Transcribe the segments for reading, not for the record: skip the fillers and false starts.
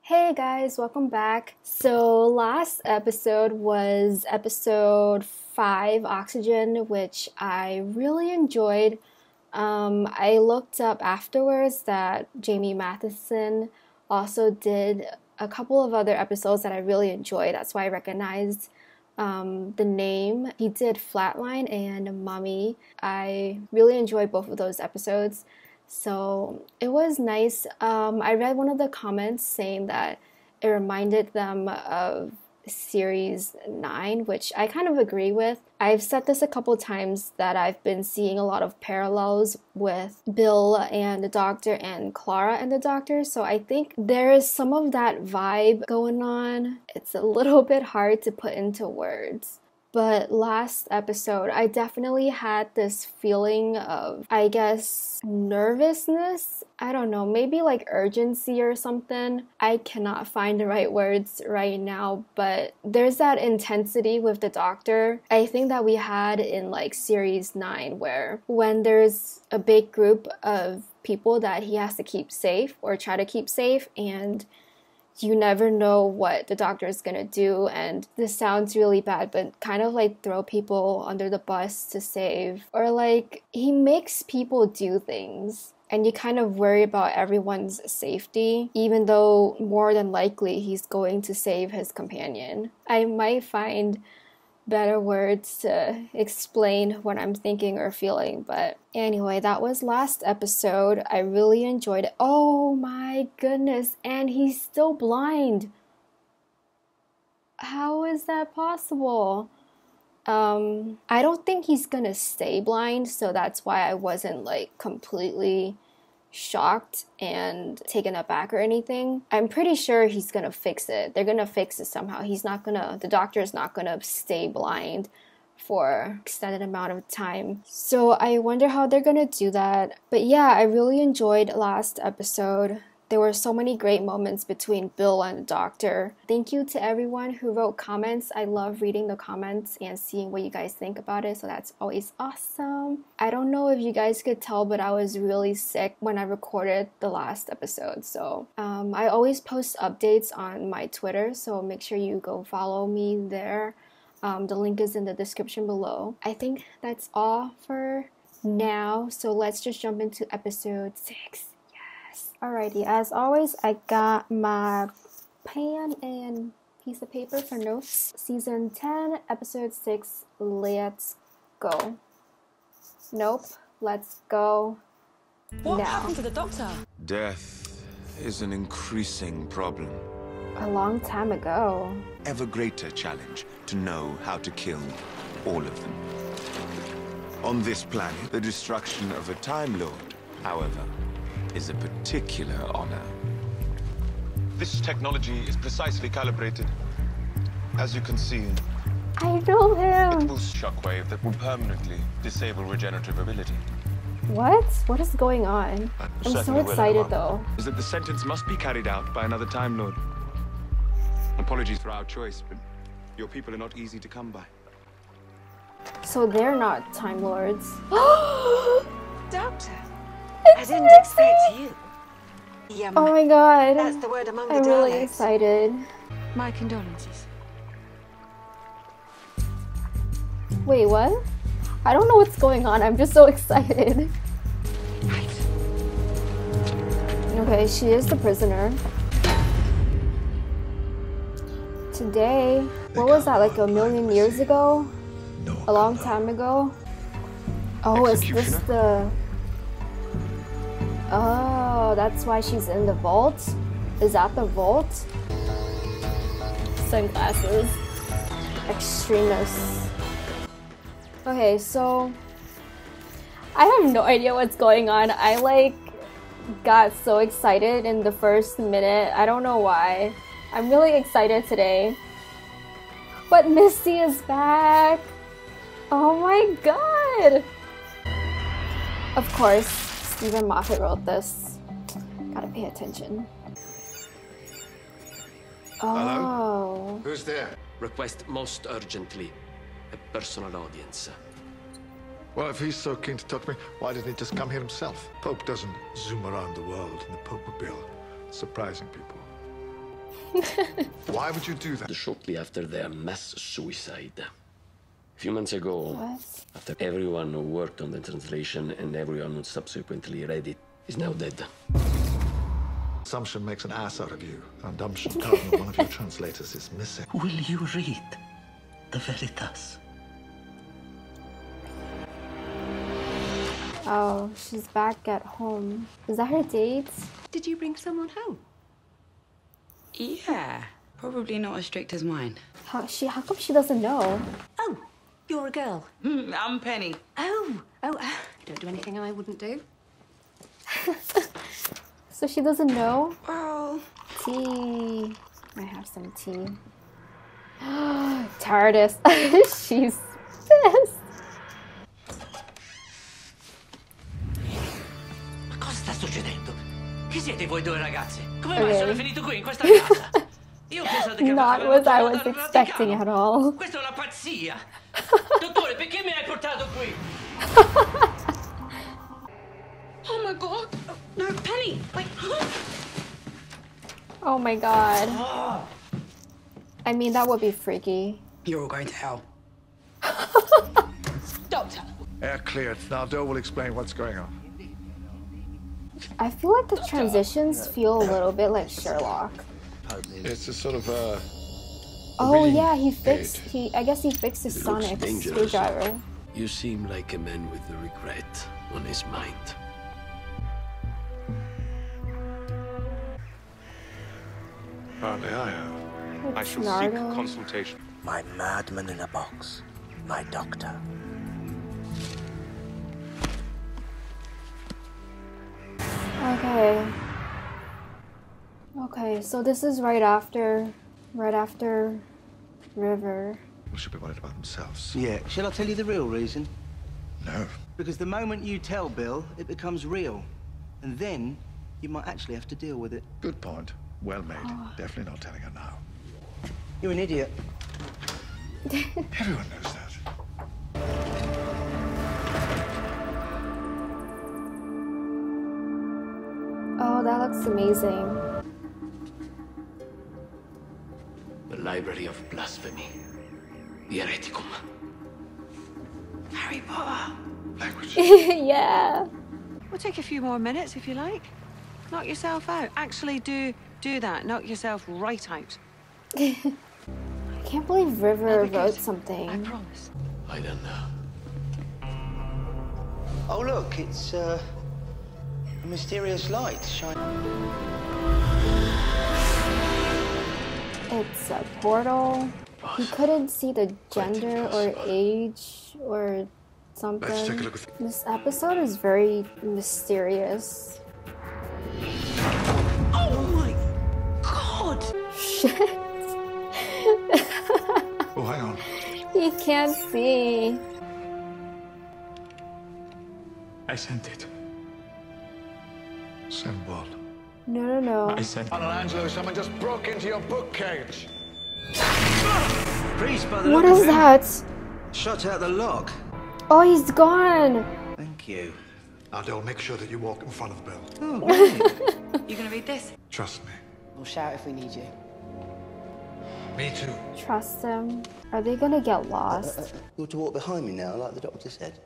Hey guys, welcome back. So last episode was episode 5, Oxygen, which I really enjoyed. I looked up afterwards that Jamie Matheson also did a couple of other episodes that I really enjoyed. That's why I recognized the name. He did Flatline and Mommy. I really enjoyed both of those episodes. So it was nice. I read one of the comments saying that it reminded them of series 9, which I kind of agree with. I've said this a couple times that I've been seeing a lot of parallels with Bill and the Doctor and Clara and the Doctor, so I think there is some of that vibe going on. It's a little bit hard to put into words. But last episode, I definitely had this feeling of, I guess, nervousness. I don't know, maybe like urgency or something. I cannot find the right words right now, but there's that intensity with the Doctor. I think that we had in like series 9, where when there's a big group of people that he has to keep safe or try to keep safe, and you never know what the Doctor is gonna do, and this sounds really bad, but kind of like throw people under the bus to save, or like he makes people do things and you kind of worry about everyone's safety, even though more than likely he's going to save his companion. I might find better words to explain what I'm thinking or feeling, but anyway, that was last episode. I really enjoyed it. Oh my goodness, and he's still blind. How is that possible? I don't think he's gonna stay blind, so that's why I wasn't like completely shocked and taken aback or anything. I'm pretty sure he's gonna fix it. They're gonna fix it somehow. The Doctor's not gonna stay blind for extended amount of time. So I wonder how they're gonna do that. But yeah, I really enjoyed last episode. There were so many great moments between Bill and the Doctor. Thank you to everyone who wrote comments. I love reading the comments and seeing what you guys think about it, so that's always awesome. I don't know if you guys could tell, but I was really sick when I recorded the last episode. So I always post updates on my Twitter, so make sure you go follow me there. The link is in the description below. I think that's all for now, so let's just jump into episode 6. Alrighty, as always, I got my pen and piece of paper for notes. Season 10, episode 6, let's go. Nope, let's go What now. happened to the Doctor? Death is an increasing problem. A long time ago. Ever greater challenge to know how to kill all of them. On this planet, the destruction of a Time Lord, however, is a particular honor. This technology is precisely calibrated. As you can see, I know it him! will shockwave that will permanently disable regenerative ability. What? What is going on? I'm so excited though. Is that the sentence must be carried out by another Time Lord. Apologies for our choice, but your people are not easy to come by. So they're not Time Lords. Doctor, I didn't expect you. Oh my god. That's the word among the I'm really Daleks. excited. My condolences. Wait, what? I don't know what's going on. I'm just so excited. Right. Okay, she is the prisoner. Today, what was that, like a million years ago? A long time ago? Oh, is this the... Oh, that's why she's in the vault? Is that the vault? Sunglasses. Extremis. Okay, so... I have no idea what's going on. I like got so excited in the first minute. I don't know why. I'm really excited today. But Missy is back! Oh my god! Of course, Steven Moffat wrote this. Gotta pay attention. Oh. Hello? Who's there? Request most urgently a personal audience. Well, if he's so keen to talk to me, why didn't he just come here himself? Pope doesn't zoom around the world in the Popemobile, surprising people. Why would you do that? Shortly after their mass suicide. A few months ago, What? after everyone who worked on the translation and everyone who subsequently read it is now dead. Assumption makes an ass out of you. Assumption, Cardinal, one of your translators is missing. Will you read the Veritas? Oh, she's back at home. Is that her date? Did you bring someone home? Yeah, probably not as strict as mine. How come she doesn't know? Oh, you're a girl. I'm Penny. Oh, don't do anything I wouldn't do. So she doesn't know? Well, Tea. I have some tea. TARDIS. She's pissed. Ma cosa sta succedendo? Chi siete voi due ragazze? Come Okay. mai sono finito qui in questa casa? Io ho pensato che Not avevate what I portato was dal expecting Vaticano. at all. Questa è una pazzia. Dottore, perché mi hai portato qui? oh my god. Oh, no, Penny, wait. Oh my god. I mean, that would be freaky. You're all going to hell. Doctor. Air cleared. Nardole will explain what's going on. I feel like the transitions feel a little bit like Sherlock. It's a sort of a... Oh reading yeah, aid. I guess he fixed his It looks sonic dangerous. screwdriver. You seem like a man with regret on his mind. Apparently I have. I It's shall seek Nardole. consultation. My madman in a box. My doctor. Okay. Okay, so this is right after River. People should be worried about themselves. Yeah, shall I tell you the real reason? No. Because the moment you tell Bill, it becomes real. And then you might actually have to deal with it. Good point. Well made. Definitely not telling her now. You're an idiot. Everyone knows that. Oh, that looks amazing. The Library of Blasphemy. The Hereticum. Harry Potter. Language. Yeah. We'll take a few more minutes if you like. Knock yourself out. Actually, do that. Knock yourself right out. I can't believe River That'll be wrote good. something. I promise. I don't know. Oh, look, it's a mysterious light shining. It's a portal. He couldn't see the gender or age or something. Let's take a look at This episode is very mysterious. Oh my god! Shit. Oh, hang on. He can't see. I sent it. Send what? No. I sent it. Angelo, someone just broke into your book cage. Priest, by the What look of is it. that? Shut out the lock. Oh, he's gone. Thank you. Nardole, make sure that you walk in front of Bill. Oh, right. You gonna read this? Trust me. We'll shout if we need you. Me too. Trust him. Are they gonna get lost? You're to walk behind me now, like the doctor said.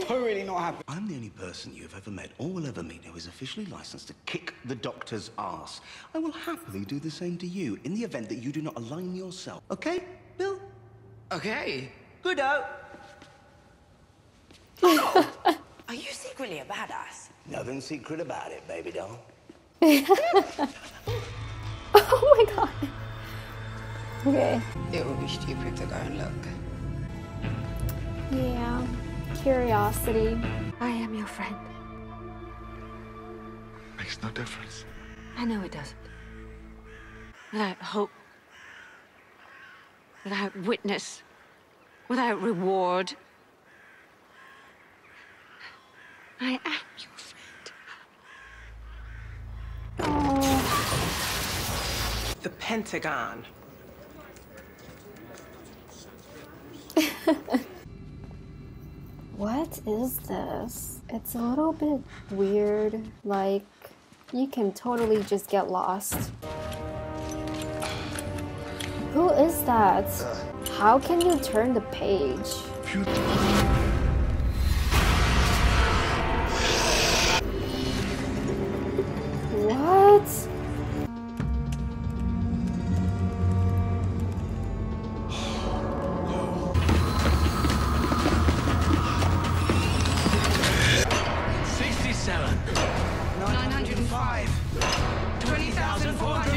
I'm really not happy. I'm the only person you've ever met or will ever meet who is officially licensed to kick the doctor's ass. I will happily do the same to you in the event that you do not align yourself. Okay, Bill? Okay. Good out. Are you secretly a badass? Nothing secret about it, baby doll. Oh my god. Okay. It would be stupid to go and look. Yeah. Curiosity. I am your friend. Makes no difference. I know it doesn't. Without hope, without witness, without reward, I am your friend. Oh. The Pentagon. What is this? It's a little bit weird. Like, You can totally just get lost. Who is that? How can you turn the page? What?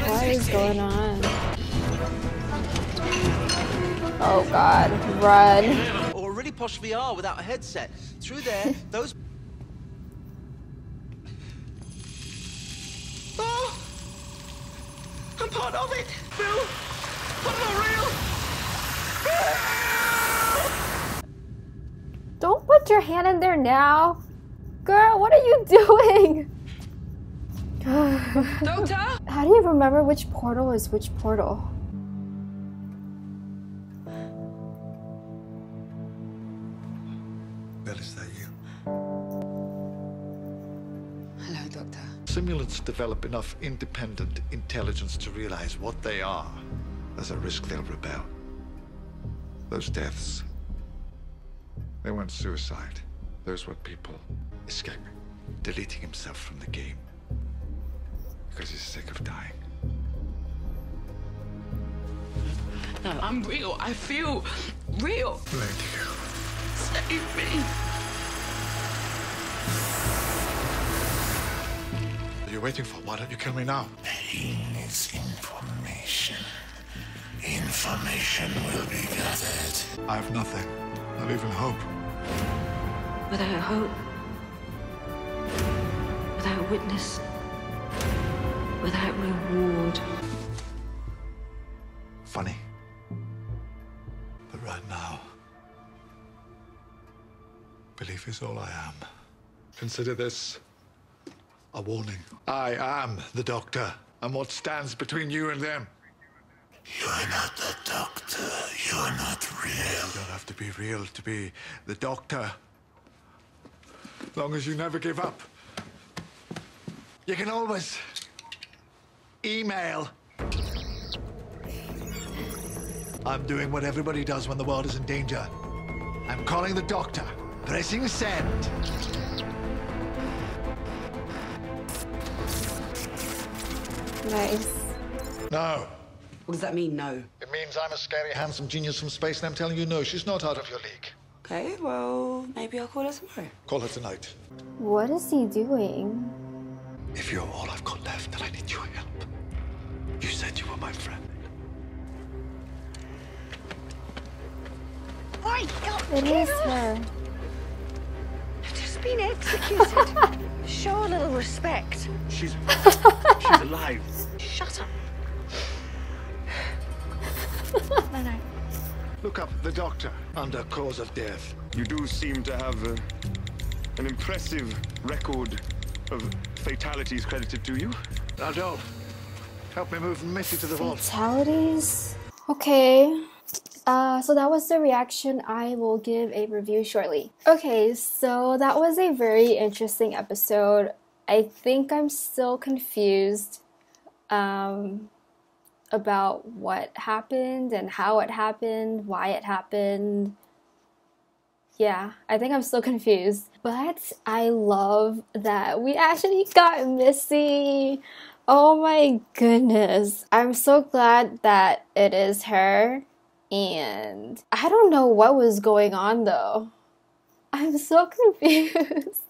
What is going on? Oh god, run. Or a really posh VR without a headset. Through there, those... Oh! I'm part of it! Bill! I'm not real! Don't put your hand in there now. Girl, what are you doing? Doctor? How do you remember which portal is which portal? Bill, is that you? Hello, Doctor. Simulants develop enough independent intelligence to realize what they are. There's a risk they'll rebel. Those deaths, they weren't suicide. Those were people escaping, deleting himself from the game. Because he's sick of dying. No, I'm real. I feel real. Radio. Save me. What are you waiting for? Why don't you kill me now? Pain is information. Information will be gathered. I have nothing. Not even hope. Without hope, without witness, without reward. Funny. But right now, belief is all I am. Consider this a warning. I am the Doctor. I'm what stands between you and them. You're not the Doctor. You're not real. You don't have to be real to be the Doctor. As long as you never give up. You can always email. I'm doing what everybody does when the world is in danger. I'm calling the Doctor. Pressing send. Nice. No. What does that mean, no? It means I'm a scary, handsome genius from space, and I'm telling you no, she's not out of your league. Okay, well, maybe I'll call her tomorrow. Call her tonight. What is he doing? If you're all I've got left, then I need your help. You said you were my friend. It is her. I've just been executed. Show a little respect. She's alive. Shut up. No. Look up the Doctor under cause of death. You do seem to have an impressive record of fatalities credited to you. Nardole, help me move Missy to the vault. Fatalities? Okay. So that was the reaction. I will give a review shortly. Okay, so that was a very interesting episode. I think I'm still confused about what happened and how it happened, why it happened. Yeah, I think I'm still confused. But I love that we actually got Missy. Oh my goodness. I'm so glad that it is her. And I don't know what was going on though. I'm so confused.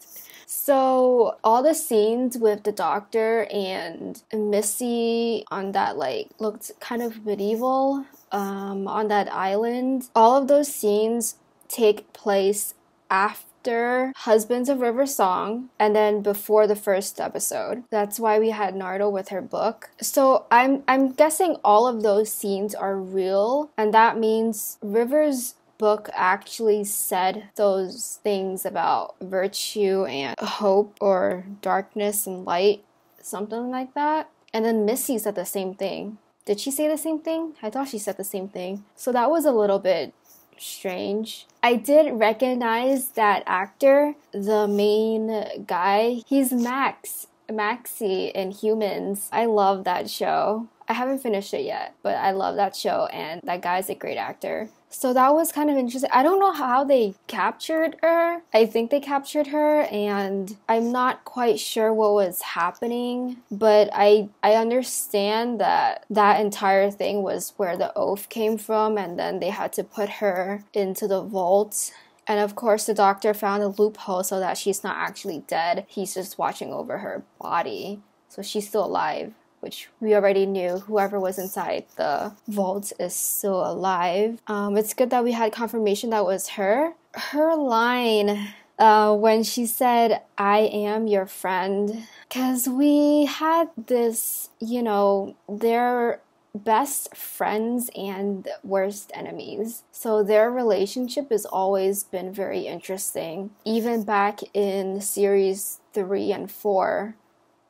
So all the scenes with the Doctor and Missy on that looked kind of medieval on that island. All of those scenes take place after Husbands of River Song and then before the first episode. That's why we had Nardole with her book. So I'm guessing all of those scenes are real, and that means River's book actually said those things about virtue and hope or darkness and light, something like that. And then Missy said the same thing. Did she say the same thing? I thought she said the same thing. So that was a little bit strange. I did recognize that actor, the main guy. He's Max Maxie in Humans. I love that show. I haven't finished it yet, but I love that show, and that guy's a great actor. So that was kind of interesting. I don't know how they captured her. I think they captured her, and I'm not quite sure what was happening, but I understand that that entire thing was where the oath came from, and then they had to put her into the vault. And of course, the doctor found a loophole so that she's not actually dead. He's just watching over her body. So she's still alive, which we already knew. Whoever was inside the vault is still alive. It's good that we had confirmation that was her. Her line when she said, "I am your friend," because we had this, you know, they're best friends and worst enemies. So their relationship has always been very interesting. Even back in series 3 and 4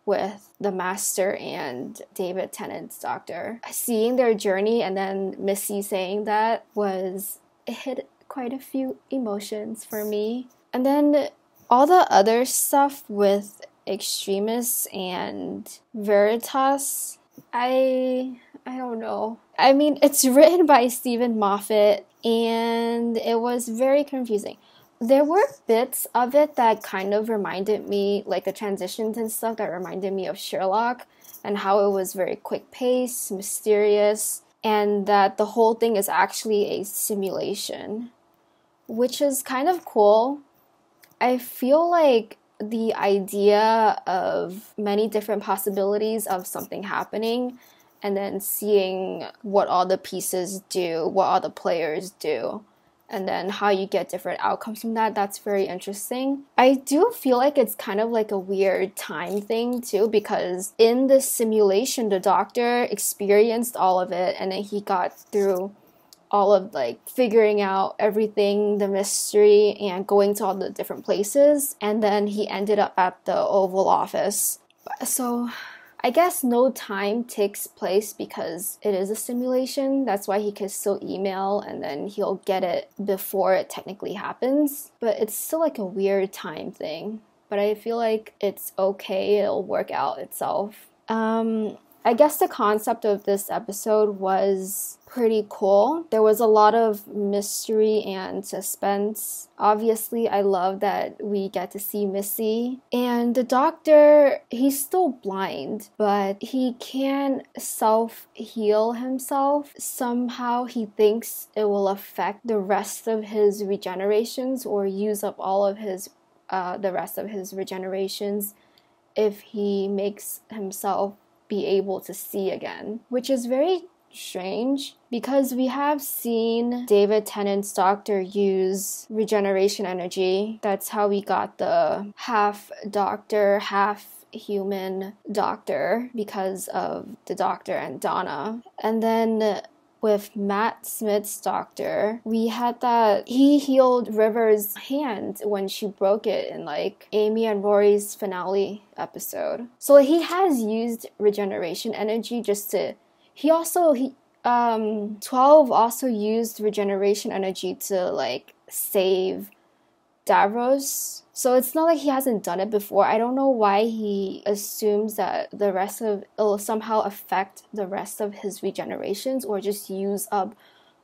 with the Master and David Tennant's doctor. Seeing their journey and then Missy saying that it hit quite a few emotions for me. And then all the other stuff with Extremis and Veritas, I don't know. I mean, it's written by Steven Moffat, and it was very confusing. There were bits of it that kind of reminded me, like the transitions and stuff that reminded me of Sherlock, and how it was very quick-paced, mysterious, and that the whole thing is actually a simulation, which is kind of cool. I feel like the idea of many different possibilities of something happening and then seeing what all the pieces do, what all the players do, and then how you get different outcomes from that, that's very interesting. I do feel like it's kind of like a weird time thing too, because in the simulation, the doctor experienced all of it, and then he got through all of like figuring out everything, the mystery, and going to all the different places, and then he ended up at the Oval Office. So I guess no time takes place because it is a simulation. That's why he can still email and then he'll get it before it technically happens. But it's still like a weird time thing. But I feel like it's okay, it'll work out itself. I guess the concept of this episode was pretty cool. There was a lot of mystery and suspense. Obviously, I love that we get to see Missy. And the doctor, he's still blind, but he can self-heal himself. Somehow he thinks it will affect the rest of his regenerations or use up all of his the rest of his regenerations if he makes himself be able to see again, which is very strange because we have seen David Tennant's doctor use regeneration energy. That's how we got the half doctor, half human doctor because of the doctor and Donna. And then with Matt Smith's doctor, we had that he healed River's hand when she broke it in like Amy and Rory's finale episode. So he has used regeneration energy just to 12 also used regeneration energy to like save Davros. So it's not like he hasn't done it before. I don't know why he assumes that it'll somehow affect the rest of his regenerations or just use up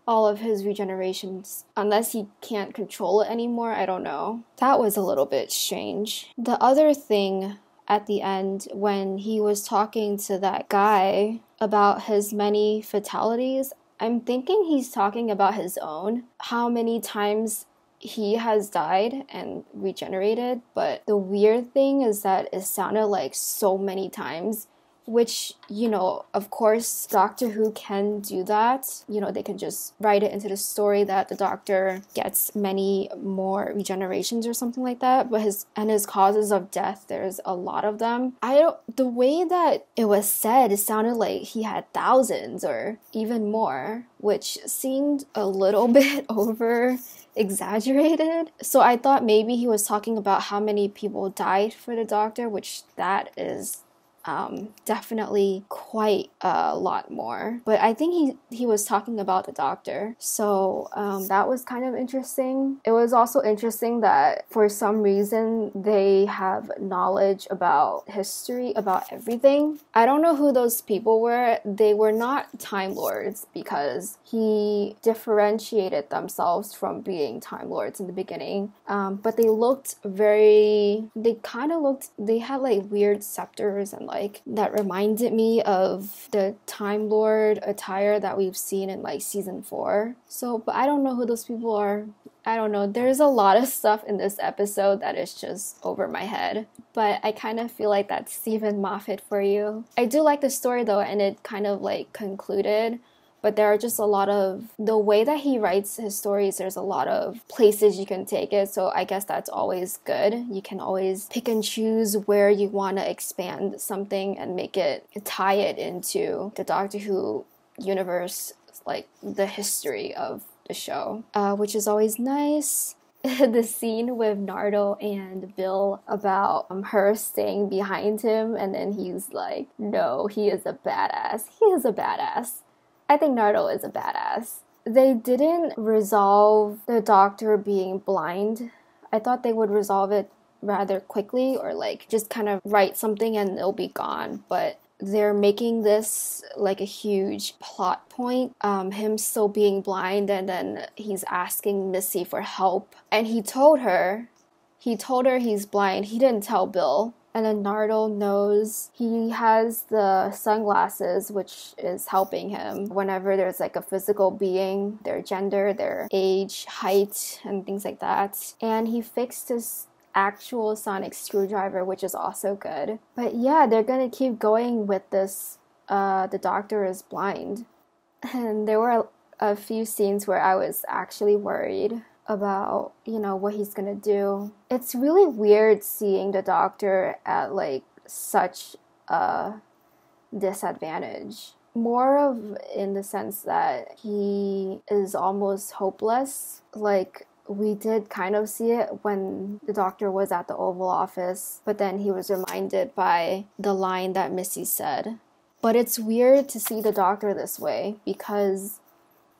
all of his regenerations unless he can't control it anymore. I don't know. That was a little bit strange. The other thing at the end when he was talking to that guy about his many fatalities, I'm thinking he's talking about his own. How many times he has died and regenerated, but the weird thing is that it sounded like so many times, which, you know, of course, Doctor Who can do that. You know, they can just write it into the story that the Doctor gets many more regenerations or something like that, but his causes of death, there's a lot of them. The way that it was said, it sounded like he had thousands or even more, which seemed a little bit exaggerated. So I thought maybe he was talking about how many people died for the Doctor, which that is definitely quite a lot more. But I think he was talking about the Doctor, so that was kind of interesting. It was also interesting that for some reason they have knowledge about history, about everything. I don't know who those people were. They were not Time Lords because he differentiated themselves from being Time Lords in the beginning, but they looked they had like weird scepters and like that reminded me of the Time Lord attire that we've seen in like season 4. So, but I don't know who those people are. I don't know. There's a lot of stuff in this episode that is just over my head. But I kind of feel like that's Steven Moffat for you. I do like the story though, and it kind of like concluded. But there are just a lot of, the way that he writes his stories, there's a lot of places you can take it. So I guess that's always good. You can always pick and choose where you want to expand something and tie it into the Doctor Who universe, like the history of the show, which is always nice. The scene with Nardole and Bill about her staying behind him, and then he's like, no, he is a badass. He is a badass. I think Nardole is a badass. They didn't resolve the Doctor being blind. I thought they would resolve it rather quickly, or like just kind of write something and it'll be gone. But they're making this like a huge plot point, him still being blind, and then he's asking Missy for help. And he told her he's blind. He didn't tell Bill. And then Nardole knows he has the sunglasses, which is helping him whenever there's like a physical being, their gender, their age, height, and things like that. And he fixed his actual sonic screwdriver, which is also good. But yeah, they're gonna keep going with this, the Doctor is blind. And there were a few scenes where I was actually worried about, what he's gonna do. It's really weird seeing the Doctor at like such a disadvantage. More of in the sense that he is almost hopeless. Like, we did kind of see it when the Doctor was at the Oval Office, but then he was reminded by the line that Missy said. But it's weird to see the Doctor this way because,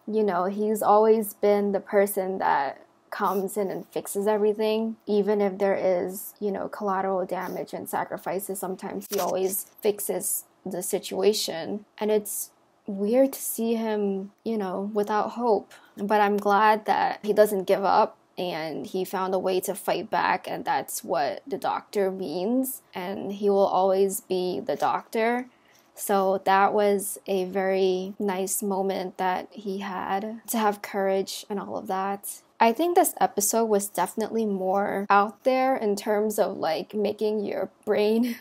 he's always been the person that comes in and fixes everything. Even if there is, collateral damage and sacrifices, sometimes he always fixes the situation. And it's weird to see him, without hope. But I'm glad that he doesn't give up and he found a way to fight back, and that's what the Doctor means. And he will always be the Doctor. So that was a very nice moment that he had to have courage and all of that. I think this episode was definitely more out there in terms of like making your brain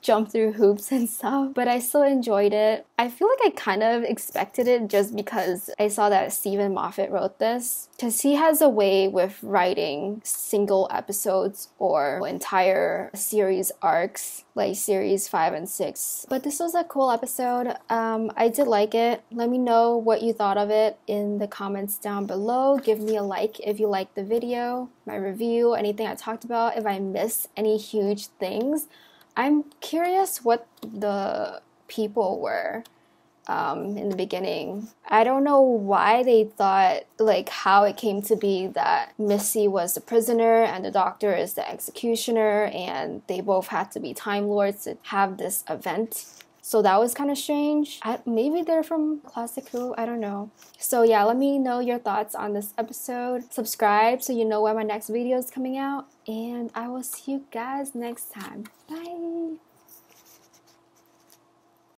jump through hoops and stuff, but I still enjoyed it. I feel like I kind of expected it just because I saw that Steven Moffat wrote this, because he has a way with writing single episodes or entire series arcs, like series 5 and 6. But this was a cool episode. I did like it. Let me know what you thought of it in the comments down below. Give me a like if you liked the video, my review, anything I talked about, if I missed any huge things. I'm curious what the people were in the beginning. I don't know why they thought, like how it came to be that Missy was the prisoner and the Doctor is the executioner, and they both had to be Time Lords to have this event. So that was kind of strange. Maybe they're from Classic Who, I don't know. So yeah, let me know your thoughts on this episode. Subscribe so you know when my next video is coming out. And I will see you guys next time. Bye!